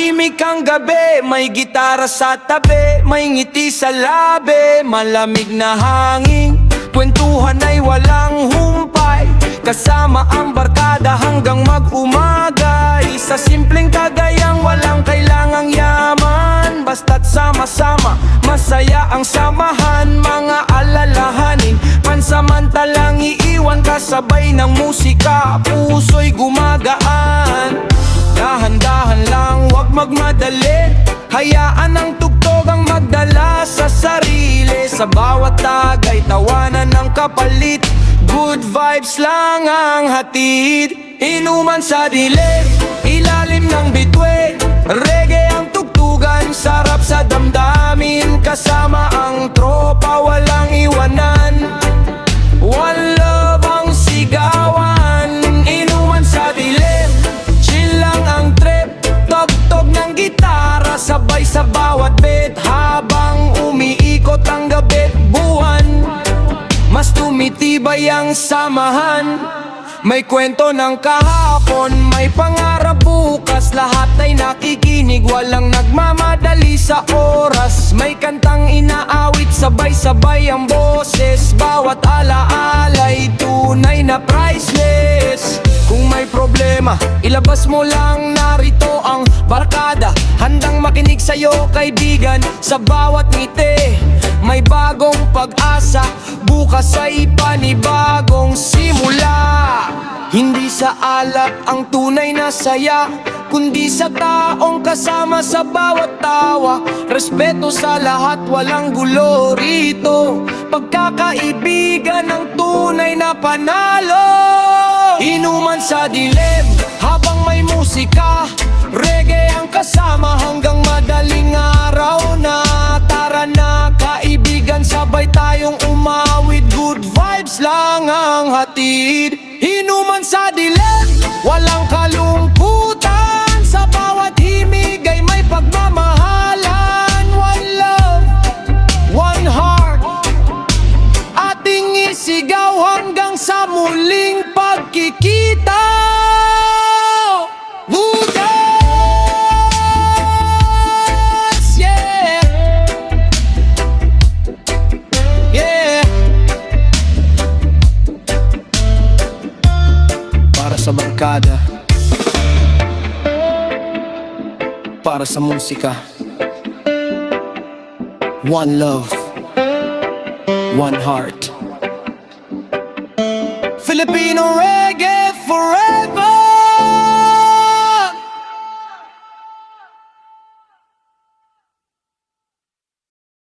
Tahimik ang gabi, may gitara sa tabi, may ngiti sa labi, malamig na hangin. Kwentuhan ay walang humpay, kasama ang barkada hanggang mag-umagay. Sa simpleng kagayang walang kailangang yaman, basta't sama-sama, masaya ang samahan. Mga alalahanin, pansamantalang iiwan kasabay ng musika, puso'y gumagaan. Dahan-dahan lang, wag magmadali, hayaan ang tugtog ang magdala sa sarili. Sa bawat tagay, tawanan ng kapalit, good vibes lang ang hatid. Inuman sa dilim, ilalim ng bituin, reggae ang tugtugan, sarap sa damdamin. Kasama ang tropa, walang iwanan, one love ang sigawan. Inuman sa dilim, chill lang ang trip, tugtog ng gitara, sabay sa bawat beat. Habang umiikot ang gabi't buwan, mas tumitibay ang samahan. May kwento ng kahapon, may pangarap bukas, lahat ay nakikinig, walang nagmamadali sa oras. May kantang inaawit, sabay-sabay ang boses, bawat alaala'y tunay na priceless. Kung may problema, ilabas mo lang, narito ang barkada, handang makinig sa'yo kaibigan. Sa bawat ngiti, may bagong pag-asa, bukas ay panibagong simula. Hindi sa alak ang tunay na saya, kundi sa taong kasama sa bawat tawa. Respeto sa lahat, walang gulo rito, pagkakaibigan ang tunay na panalo. Inuman sa dilim, habang may musika, reggae ang kasama hanggang madaling araw na. Tara na kaibigan, sabay tayong umawit, good vibes lang ang hatid. Inuman sa dilim, walang kalungkutan, sa bawat himig ay may pagmamahalan. One love, one heart, ating isigaw hanggang sa muling pagkikita. Bukas, yeah, yeah. Para sa barkada, para sa musika, one love, one heart. Filipino reggae forever.